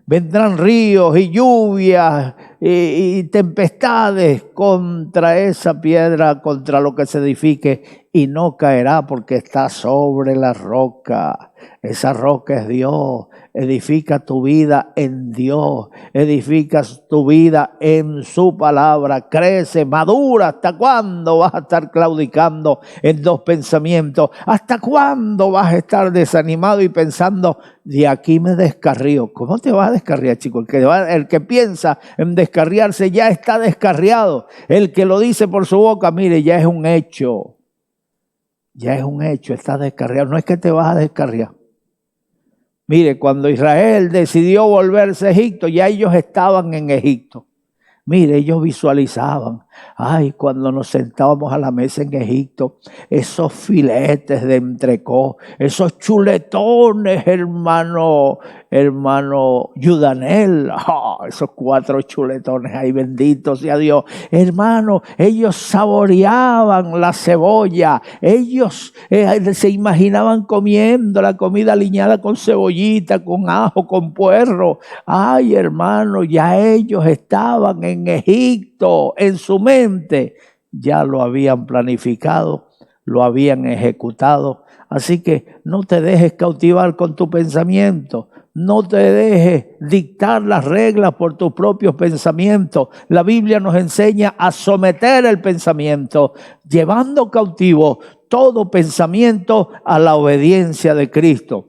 vendrán ríos y lluvias y tempestades contra esa piedra, contra lo que se edifique, y no caerá porque está sobre la roca. Esa roca es Dios. Edifica tu vida en Dios. Edificas tu vida en su palabra. Crece, madura. ¿Hasta cuándo vas a estar claudicando en dos pensamientos? ¿Hasta cuándo vas a estar desanimado y pensando, de aquí me descarrío? ¿Cómo te vas a descarriar, chico? El que piensa en descarriarse ya está descarriado. El que lo dice por su boca, mire, ya es un hecho. Ya es un hecho, está descarriado. No es que te vas a descarriar. Mire, cuando Israel decidió volverse a Egipto, ya ellos estaban en Egipto. Mire, ellos visualizaban, ay, cuando nos sentábamos a la mesa en Egipto, esos filetes de entrecó, esos chuletones, hermano Yudanel, esos 4 chuletones, ay, bendito sea Dios. Hermano, ellos saboreaban la cebolla, ellos se imaginaban comiendo la comida aliñada con cebollita, con ajo, con puerro. Ay, hermano, ya ellos estaban en Egipto, en su mente, ya lo habían planificado, lo habían ejecutado. Así que no te dejes cautivar con tu pensamiento, No te dejes dictar las reglas por tus propios pensamientos. La Biblia nos enseña a someter el pensamiento, llevando cautivo todo pensamiento a la obediencia de Cristo.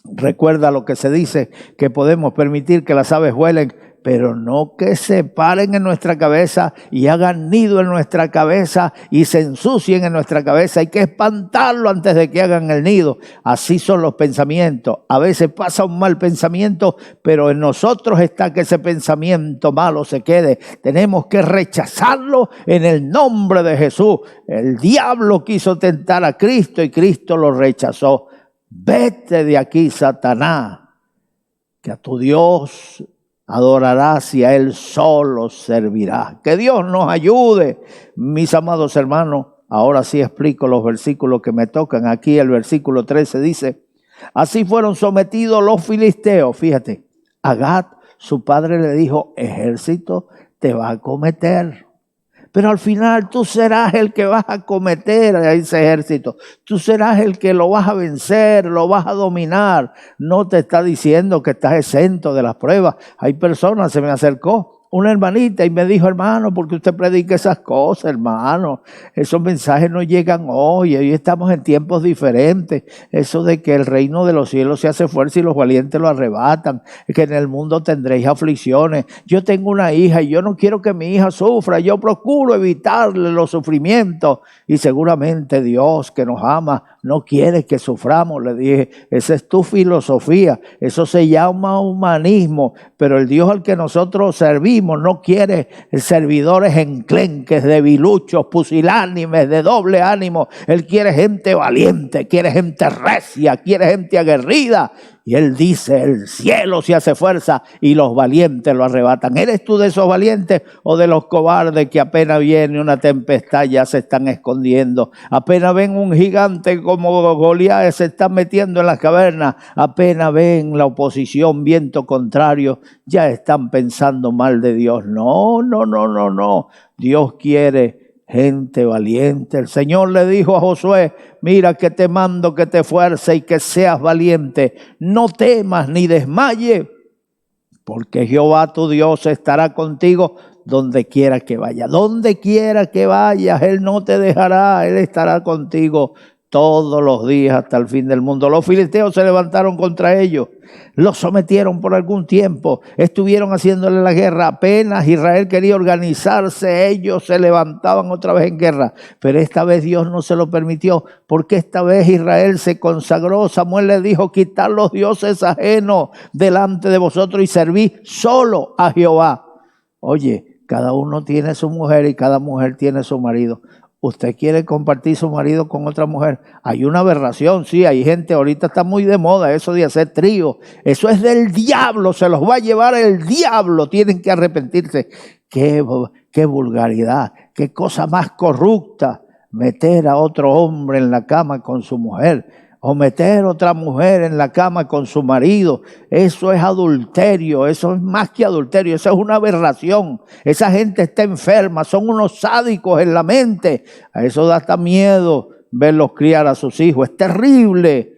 Recuerda lo que se dice, que podemos permitir que las aves vuelen, pero no que se paren en nuestra cabeza y hagan nido en nuestra cabeza y se ensucien en nuestra cabeza. Hay que espantarlo antes de que hagan el nido. Así son los pensamientos. A veces pasa un mal pensamiento, pero en nosotros está que ese pensamiento malo se quede. Tenemos que rechazarlo en el nombre de Jesús. El diablo quiso tentar a Cristo y Cristo lo rechazó. Vete de aquí, Satanás, que a tu Dios adorarás y a Él solo servirás. Que Dios nos ayude, mis amados hermanos. Ahora sí explico los versículos que me tocan. Aquí el versículo 13 dice: así fueron sometidos los filisteos. Fíjate, a Gat, su padre le dijo: ejército te va a cometer. Pero al final tú serás el que vas a cometer a ese ejército. Tú serás el que lo vas a vencer, lo vas a dominar. No te está diciendo que estás exento de las pruebas. Hay personas, se me acercó una hermanita y me dijo: hermano, ¿por qué usted predica esas cosas, hermano? Esos mensajes no llegan hoy estamos en tiempos diferentes. Eso de que el reino de los cielos se hace fuerza y los valientes lo arrebatan, que en el mundo tendréis aflicciones. Yo tengo una hija y yo no quiero que mi hija sufra, yo procuro evitarle los sufrimientos y seguramente Dios, que nos ama, no quiere que suframos. Le dije: esa es tu filosofía, eso se llama humanismo, pero el Dios al que nosotros servimos no quiere servidores enclenques, debiluchos, pusilánimes, de doble ánimo. Él quiere gente valiente, quiere gente recia, quiere gente aguerrida. Y Él dice: el cielo se hace fuerza y los valientes lo arrebatan. ¿Eres tú de esos valientes o de los cobardes que apenas viene una tempestad ya se están escondiendo? Apenas ven un gigante como Goliat se está metiendo en las cavernas. Apenas ven la oposición, viento contrario, ya están pensando mal de Dios. No. Dios quiere gente valiente. El Señor le dijo a Josué: mira que te mando que te esfuerces y que seas valiente. No temas ni desmayes, porque Jehová tu Dios estará contigo donde quiera que vayas. Donde quiera que vayas, Él no te dejará. Él estará contigo todos los días hasta el fin del mundo. Los filisteos se levantaron contra ellos, los sometieron por algún tiempo, estuvieron haciéndole la guerra. Apenas Israel quería organizarse, ellos se levantaban otra vez en guerra, pero esta vez Dios no se lo permitió, porque esta vez Israel se consagró. Samuel le dijo: quitad los dioses ajenos delante de vosotros y servid solo a Jehová. Oye, cada uno tiene su mujer y cada mujer tiene su marido. ¿Usted quiere compartir su marido con otra mujer? Hay una aberración, sí, hay gente, ahorita está muy de moda eso de hacer trío. Eso es del diablo, se los va a llevar el diablo, tienen que arrepentirse. Qué vulgaridad, qué cosa más corrupta, meter a otro hombre en la cama con su mujer. O meter otra mujer en la cama con su marido. Eso es adulterio, eso es más que adulterio, eso es una aberración. Esa gente está enferma, son unos sádicos en la mente. A eso da hasta miedo verlos criar a sus hijos. Es terrible.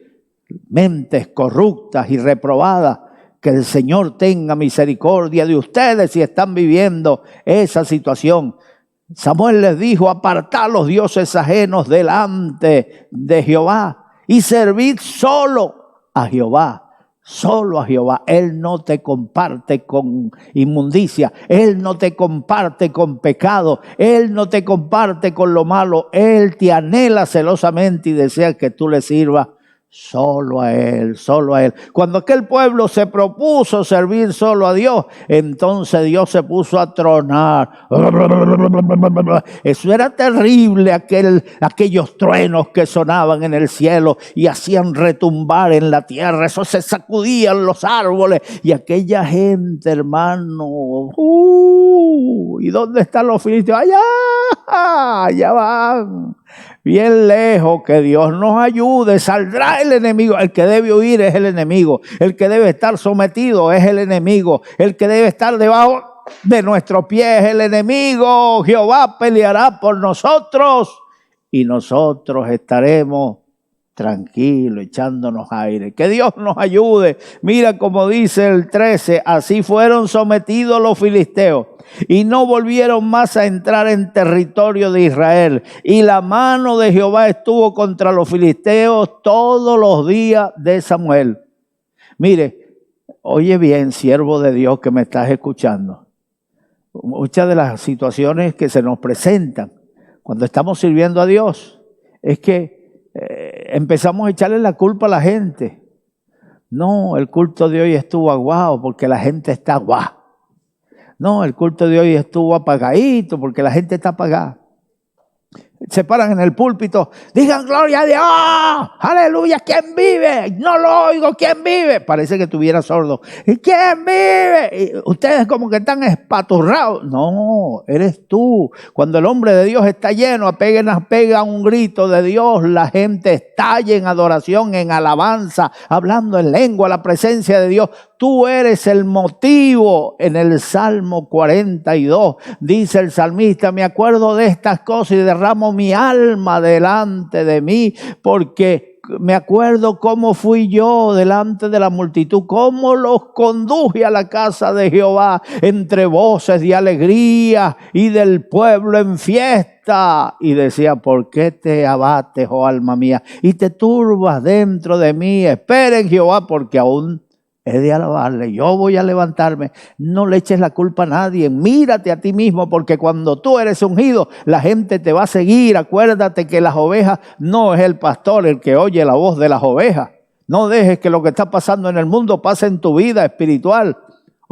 Mentes corruptas y reprobadas. Que el Señor tenga misericordia de ustedes si están viviendo esa situación. Samuel les dijo: apartad los dioses ajenos delante de Jehová y servid solo a Jehová, solo a Jehová. Él no te comparte con inmundicia, Él no te comparte con pecado, Él no te comparte con lo malo. Él te anhela celosamente y desea que tú le sirvas solo a Él, solo a Él. Cuando aquel pueblo se propuso servir solo a Dios, entonces Dios se puso a tronar. Eso era terrible, aquellos truenos que sonaban en el cielo y hacían retumbar en la tierra. Eso se sacudían los árboles y aquella gente, hermano. ¿Y dónde están los filisteos? Allá van. Bien lejos. Que Dios nos ayude. Saldrá el enemigo. El que debe huir es el enemigo. El que debe estar sometido es el enemigo. El que debe estar debajo de nuestros pies es el enemigo. Jehová peleará por nosotros y nosotros estaremos tranquilo, echándonos aire. Que Dios nos ayude. Mira como dice el 13, así fueron sometidos los filisteos y no volvieron más a entrar en territorio de Israel. Y la mano de Jehová estuvo contra los filisteos todos los días de Samuel. Mire, oye bien, siervo de Dios que me estás escuchando. Muchas de las situaciones que se nos presentan cuando estamos sirviendo a Dios es que empezamos a echarle la culpa a la gente. No, el culto de hoy estuvo aguado porque la gente está aguada. No, el culto de hoy estuvo apagadito porque la gente está apagada. Se paran en el púlpito, digan gloria a Dios, aleluya, ¿quién vive? No lo oigo, ¿quién vive? Parece que estuviera sordo. ¿Y quién vive? Y ustedes como que están espaturrados. No, eres tú. Cuando el hombre de Dios está lleno, apenas pega un grito de Dios, la gente estalla en adoración, en alabanza, hablando en lengua, la presencia de Dios. Tú eres el motivo. En el Salmo 42 dice el salmista, me acuerdo de estas cosas y derramo mi alma delante de mí, porque me acuerdo cómo fui yo delante de la multitud, cómo los conduje a la casa de Jehová entre voces de alegría y del pueblo en fiesta. Y decía, ¿por qué te abates, oh alma mía, y te turbas dentro de mí? Espera en Jehová, porque aún he de alabarle, yo voy a levantarme. No le eches la culpa a nadie, mírate a ti mismo, porque cuando tú eres ungido, la gente te va a seguir. Acuérdate que las ovejas no es el pastor el que oye la voz de las ovejas. No dejes que lo que está pasando en el mundo pase en tu vida espiritual.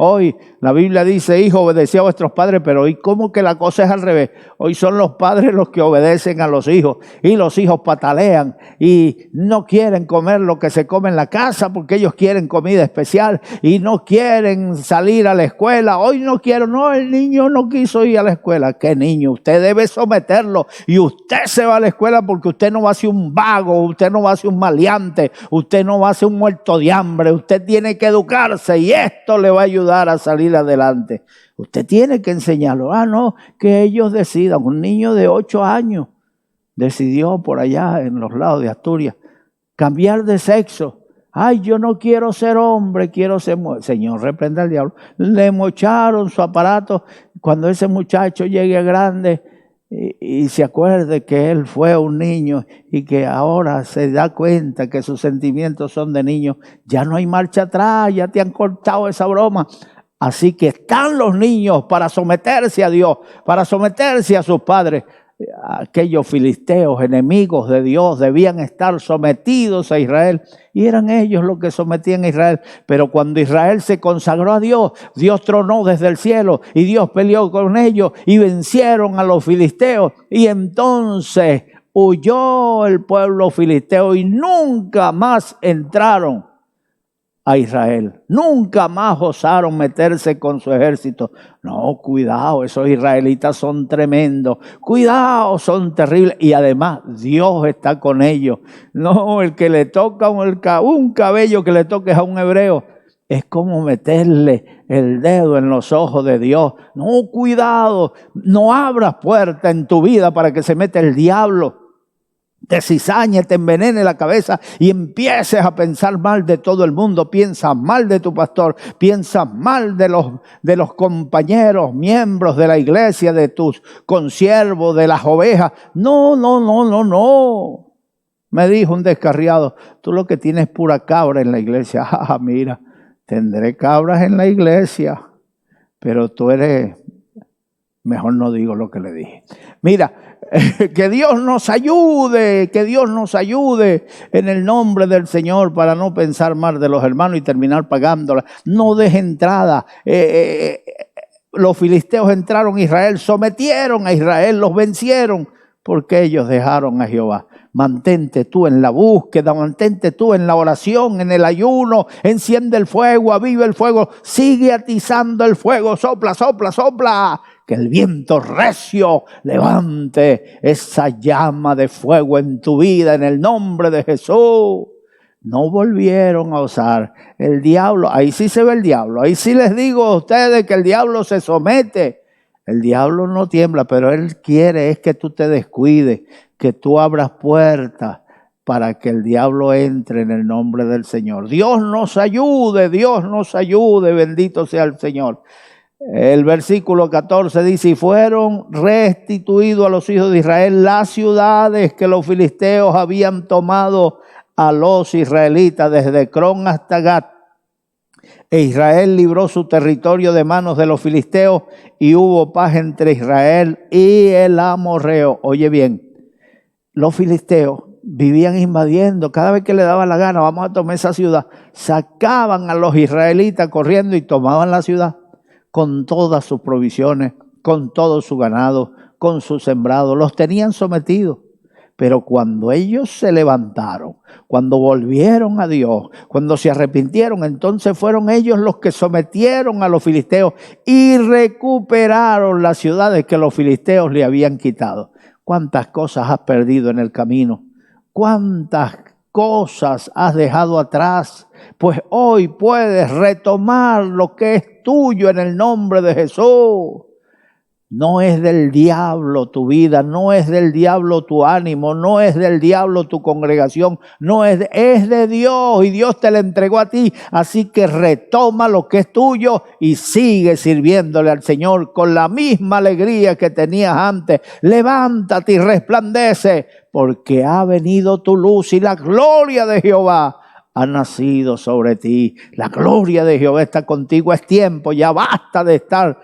Hoy la Biblia dice, hijo, obedeced a vuestros padres, pero hoy ¿cómo que la cosa es al revés? Hoy son los padres los que obedecen a los hijos y los hijos patalean y no quieren comer lo que se come en la casa porque ellos quieren comida especial y no quieren salir a la escuela. Hoy no quiero, no, el niño no quiso ir a la escuela. ¿Qué niño? Usted debe someterlo y usted se va a la escuela porque usted no va a ser un vago, usted no va a ser un maleante, usted no va a ser un muerto de hambre. Usted tiene que educarse y esto le va a ayudar a salir adelante. Usted tiene que enseñarlo. No, que ellos decidan. Un niño de 8 años decidió por allá en los lados de Asturias cambiar de sexo. Ay, yo no quiero ser hombre, quiero ser mujer. Señor, reprenda al diablo. Le mocharon su aparato. Cuando ese muchacho llegue grande y se acuerde que él fue un niño y que ahora se da cuenta que sus sentimientos son de niño, ya no hay marcha atrás, ya te han cortado esa broma. Así que están los niños para someterse a Dios, para someterse a sus padres. Aquellos filisteos, enemigos de Dios, debían estar sometidos a Israel y eran ellos los que sometían a Israel. Pero cuando Israel se consagró a Dios, Dios tronó desde el cielo y Dios peleó con ellos y vencieron a los filisteos. Y entonces huyó el pueblo filisteo y nunca más entraron a Israel. Nunca más osaron meterse con su ejército. No, cuidado, esos israelitas son tremendos. Cuidado, son terribles. Y además, Dios está con ellos. No, el que le toca un cabello que le toques a un hebreo es como meterle el dedo en los ojos de Dios. No, cuidado, no abras puerta en tu vida para que se meta el diablo. Te cizañe, te envenene la cabeza y empieces a pensar mal de todo el mundo. Piensa mal de tu pastor, piensa mal de los compañeros, miembros de la iglesia, de tus consiervos, de las ovejas. No. Me dijo un descarriado, tú lo que tienes es pura cabra en la iglesia. Mira, tendré cabras en la iglesia, pero tú eres... Mejor no digo lo que le dije. Mira, que Dios nos ayude en el nombre del Señor para no pensar mal de los hermanos y terminar pagándola. No deje entrada. Los filisteos entraron a Israel, sometieron a Israel, los vencieron porque ellos dejaron a Jehová. Mantente tú en la búsqueda, mantente tú en la oración, en el ayuno, enciende el fuego, aviva el fuego, sigue atizando el fuego, sopla, que el viento recio levante esa llama de fuego en tu vida en el nombre de Jesús. No volvieron a osar. El diablo, ahí sí se ve el diablo, ahí sí les digo a ustedes que el diablo se somete. El diablo no tiembla, pero él quiere es que tú te descuides, que tú abras puertas para que el diablo entre en el nombre del Señor. Dios nos ayude, bendito sea el Señor. El versículo 14 dice, y fueron restituidos a los hijos de Israel las ciudades que los filisteos habían tomado a los israelitas desde Cron hasta Gat. E Israel libró su territorio de manos de los filisteos y hubo paz entre Israel y el amorreo. Oye bien, los filisteos vivían invadiendo, cada vez que le daba la gana, vamos a tomar esa ciudad, sacaban a los israelitas corriendo y tomaban la ciudad con todas sus provisiones, con todo su ganado, con su sembrado, los tenían sometidos. Pero cuando ellos se levantaron, cuando volvieron a Dios, cuando se arrepintieron, entonces fueron ellos los que sometieron a los filisteos y recuperaron las ciudades que los filisteos le habían quitado. ¿Cuántas cosas has perdido en el camino? ¿Cuántas cosas has dejado atrás? Pues hoy puedes retomar lo que es tuyo en el nombre de Jesús. No es del diablo tu vida, no es del diablo tu ánimo, no es del diablo tu congregación, es de Dios y Dios te la entregó a ti. Así que retoma lo que es tuyo y sigue sirviéndole al Señor con la misma alegría que tenías antes. Levántate y resplandece, porque ha venido tu luz y la gloria de Jehová ha nacido sobre ti. La gloria de Jehová está contigo. Es tiempo, ya basta de estar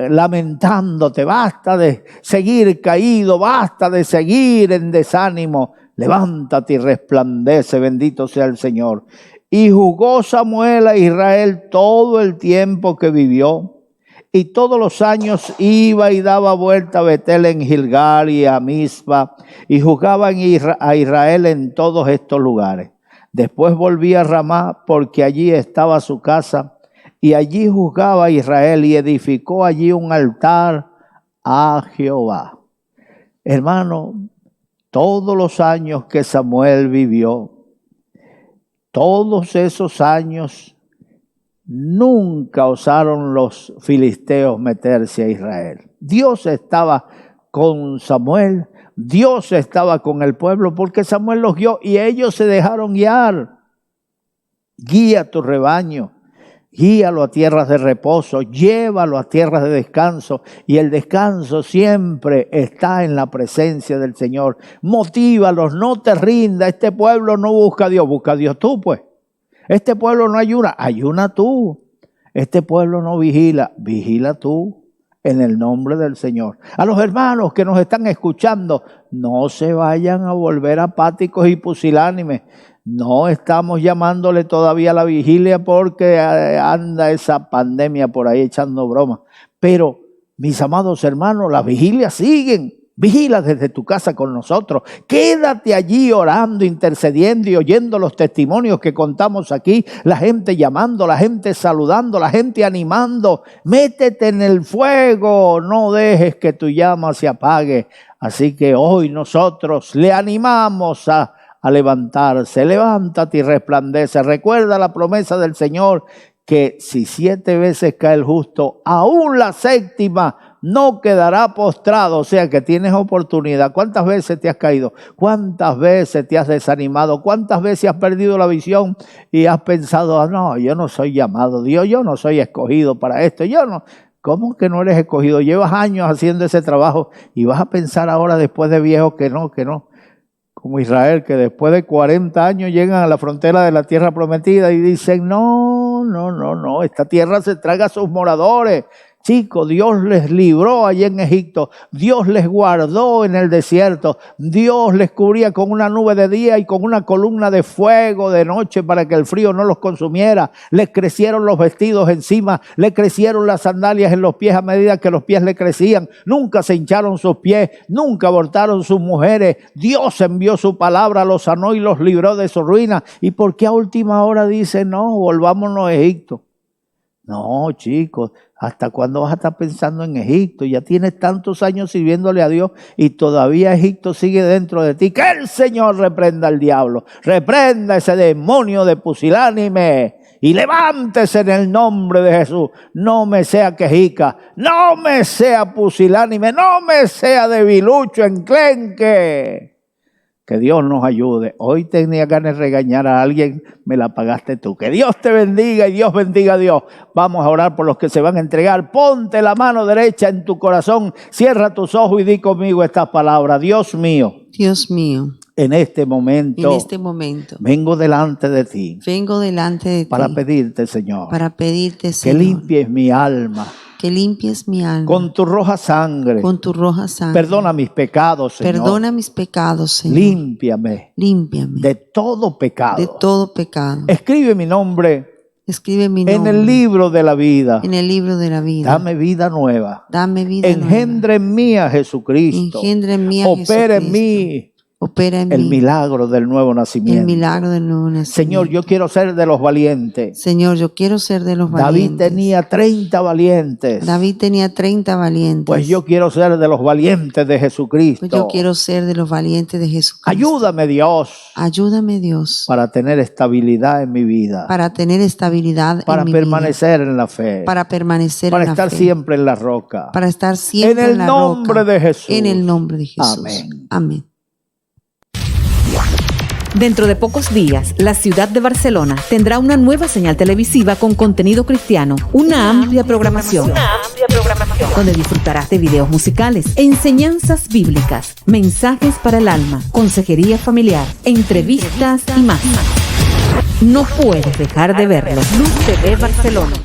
lamentándote, basta de seguir caído, basta de seguir en desánimo. Levántate y resplandece, bendito sea el Señor. Y jugó Samuel a Israel todo el tiempo que vivió, y todos los años iba y daba vuelta a Betel en Gilgal y a Mizpa, y jugaba a Israel en todos estos lugares. Después volvía a Ramá, porque allí estaba su casa, y allí juzgaba a Israel y edificó allí un altar a Jehová. Hermano, todos los años que Samuel vivió, todos esos años, nunca osaron los filisteos meterse a Israel. Dios estaba con Samuel, Dios estaba con el pueblo, porque Samuel los guió y ellos se dejaron guiar. Guía tu rebaño. Guíalo a tierras de reposo, llévalo a tierras de descanso, y el descanso siempre está en la presencia del Señor. Motívalos, no te rindas. Este pueblo no busca a Dios tú pues. Este pueblo no ayuna tú. Este pueblo no vigila tú, en el nombre del Señor. A los hermanos que nos están escuchando, no se vayan a volver apáticos y pusilánimes. No estamos llamándole todavía a la vigilia porque anda esa pandemia por ahí echando bromas. Pero, mis amados hermanos, las vigilias siguen. Vigila desde tu casa con nosotros. Quédate allí orando, intercediendo y oyendo los testimonios que contamos aquí. La gente llamando, la gente saludando, la gente animando. Métete en el fuego. No dejes que tu llama se apague. Así que hoy nosotros le animamos a levantarse. Levántate y resplandece. Recuerda la promesa del Señor, que si 7 veces cae el justo, aún la 7ª no quedará postrado. O sea que tienes oportunidad. ¿Cuántas veces te has caído? ¿Cuántas veces te has desanimado? ¿Cuántas veces has perdido la visión y has pensado, no, yo no soy llamado Dios, yo no soy escogido para esto, yo no? ¿Cómo que no eres escogido? Llevas años haciendo ese trabajo y vas a pensar ahora después de viejo que no. Como Israel, que después de 40 años llegan a la frontera de la tierra prometida y dicen, no, esta tierra se traga a sus moradores. Chicos, Dios les libró allí en Egipto, Dios les guardó en el desierto, Dios les cubría con una nube de día y con una columna de fuego de noche para que el frío no los consumiera. Les crecieron los vestidos encima, les crecieron las sandalias en los pies a medida que los pies le crecían. Nunca se hincharon sus pies, nunca abortaron sus mujeres. Dios envió su palabra, los sanó y los libró de su ruina. ¿Y por qué a última hora dice, no, volvámonos a Egipto? No, chicos, ¿hasta cuándo vas a estar pensando en Egipto? Ya tienes tantos años sirviéndole a Dios y todavía Egipto sigue dentro de ti. Que el Señor reprenda al diablo, reprenda ese demonio de pusilánime y levántese en el nombre de Jesús. No me sea quejica, no me sea pusilánime, no me sea debilucho, enclenque. Que Dios nos ayude. Hoy tenía ganas de regañar a alguien, me la pagaste tú. Que Dios te bendiga y Dios bendiga a Dios. Vamos a orar por los que se van a entregar. Ponte la mano derecha en tu corazón, cierra tus ojos y di conmigo estas palabras. Dios mío, en este momento, vengo delante de ti. Para pedirte, Señor, que limpies mi alma. Con tu roja sangre. Perdona mis pecados, Señor. Límpiame. De todo pecado. Escribe mi nombre. En el libro de la vida. Dame vida nueva. Engendra en mí a Jesucristo. Opera en mí el milagro del nuevo nacimiento. Señor, yo quiero ser de los valientes. David tenía 30 valientes. Pues yo quiero ser de los valientes de Jesucristo. Ayúdame, Dios. Para tener estabilidad en mi vida. Para permanecer en la fe. Para estar siempre en la roca. En el nombre de Jesús. Amén. Dentro de pocos días, la ciudad de Barcelona tendrá una nueva señal televisiva con contenido cristiano, una amplia programación, donde disfrutarás de videos musicales, enseñanzas bíblicas, mensajes para el alma, consejería familiar, entrevistas y más. No puedes dejar de verlo. Luz TV Barcelona.